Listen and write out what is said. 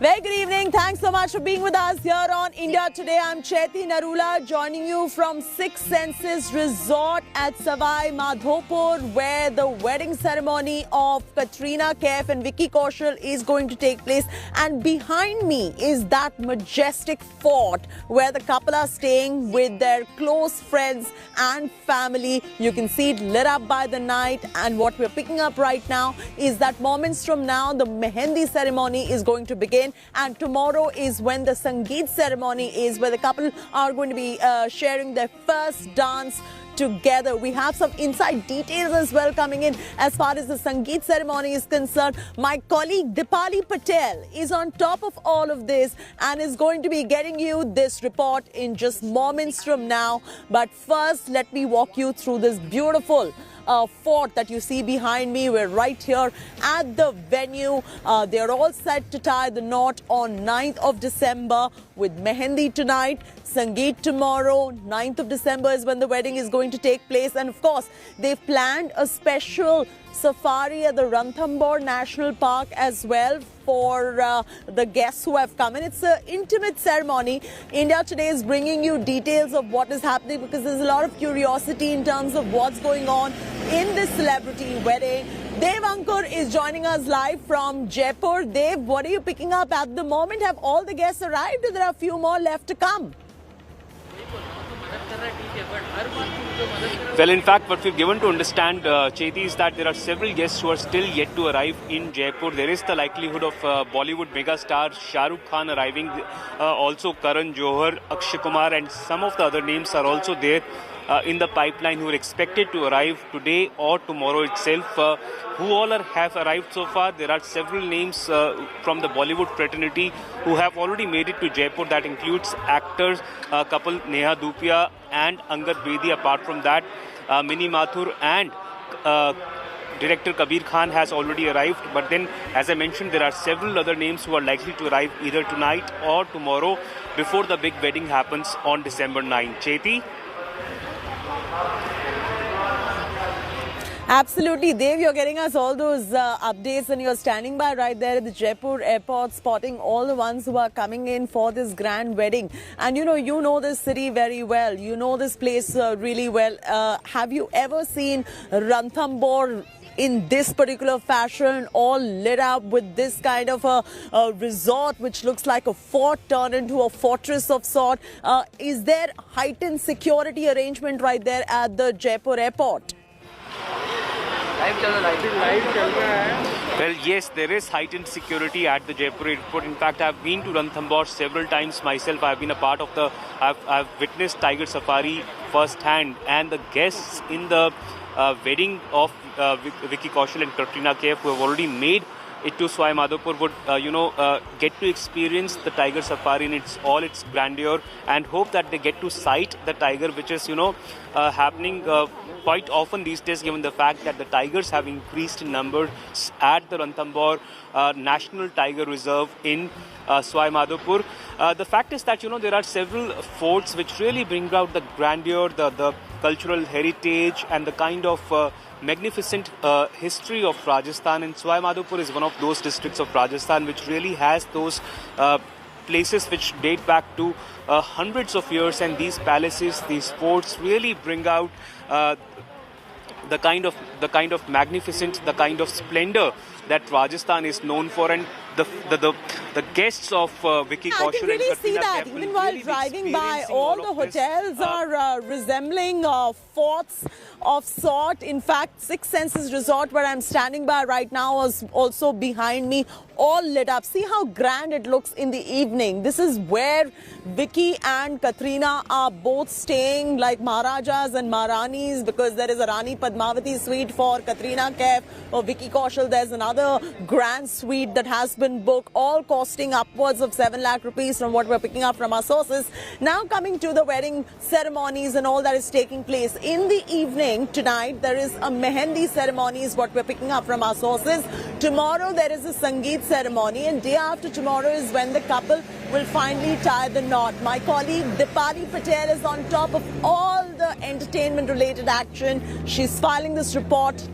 Very good evening. Thanks so much for being with us here on India Today. I'm Chaiti Narula joining you from Six Senses Resort at Savai Madhopur, where the wedding ceremony of Katrina Kaif and Vicky Kaushal is going to take place. And behind me is that majestic fort where the couple are staying with their close friends and family. You can see it lit up by the night. And what we're picking up right now is that moments from now, the Mehendi ceremony is going to begin. And tomorrow is when the Sangeet ceremony is, where the couple are going to be sharing their first dance together. We have some inside details as well coming in as far as the Sangeet ceremony is concerned. My colleague Dipali Patel is on top of all of this and is going to be getting you this report in just moments from now. But first, let me walk you through this beautiful fort that you see behind me. We're right here at the venue. They're all set to tie the knot on 9th of December with Mehendi tonight, Sangeet tomorrow. 9th of December is when the wedding is going to take place. And of course, they've planned a special safari at the Ranthambore National Park as well for the guests who have come. And it's an intimate ceremony. India Today is bringing you details of what is happening because there's a lot of curiosity in terms of what's going on in this celebrity wedding. Dev Ankur is joining us live from Jaipur. Dev, what are you picking up at the moment? Have all the guests arrived or there are a few more left to come? Well, in fact, what we've given to understand, Chaiti, is that there are several guests who are still yet to arrive in Jaipur. There is the likelihood of Bollywood megastar Shah Rukh Khan arriving, also Karan Johar, Akshay Kumar, and some of the other names are also there in the pipeline who are expected to arrive today or tomorrow itself. Who all have arrived so far? There are several names from the Bollywood fraternity who have already made it to Jaipur. That includes actors, couple Neha Dhupia and Angad Bedi. Apart from that, Mini Mathur and director Kabir Khan has already arrived. But then, as I mentioned, there are several other names who are likely to arrive either tonight or tomorrow before the big wedding happens on December 9. Chaiti? Absolutely. Dev, you're getting us all those updates and you're standing by right there at the Jaipur airport spotting all the ones who are coming in for this grand wedding. And you know this city very well. You know this place really well. Have you ever seen Ranthambore in this particular fashion, all lit up with this kind of a resort which looks like a fort turned into a fortress of sort? Is there heightened security arrangement right there at the Jaipur airport? Well, yes, there is heightened security at the Jaipur airport. In fact, I've been to Ranthambore several times myself. I've been a part of I've witnessed Tiger Safari firsthand, and the guests in the wedding of Vicky Kaushal and Katrina Kaif, who have already made it to Savai Madhopur, would get to experience the Tiger Safari in all its grandeur, and hope that they get to sight the tiger, which is happening quite often these days, given the fact that the tigers have increased in numbers at the Ranthambore National Tiger Reserve in Savai Madhopur. The fact is that there are several forts which really bring out the grandeur, the cultural heritage, and the kind of magnificent history of Rajasthan. And Savai Madhopur is one of those districts of Rajasthan which really has those places which date back to hundreds of years, and these palaces, these forts really bring out the kind of magnificence, the kind of splendor that Rajasthan is known for. And the guests of Vicky Kaushal, I can really see that even while driving by. All the hotels are resembling forts of sort. In fact, Six Senses Resort, where I'm standing by right now, is also behind me, all lit up. See how grand it looks in the evening. This is where Vicky and Katrina are both staying like Maharajas and Maharanis, because there is a Rani Padmavati suite for Katrina Kaif. For Vicky Kaushal, there's another grand suite that has been booked, all costing upwards of 7 lakh rupees from what we're picking up from our sources. Now coming to the wedding ceremonies and all that is taking place. In the evening tonight, there is a Mehendi ceremony is what we're picking up from our sources. Tomorrow there is a Sangeet ceremony, and day after tomorrow is when the couple will finally tie the knot. My colleague Dipali Patel is on top of all the entertainment related action. She's filing this report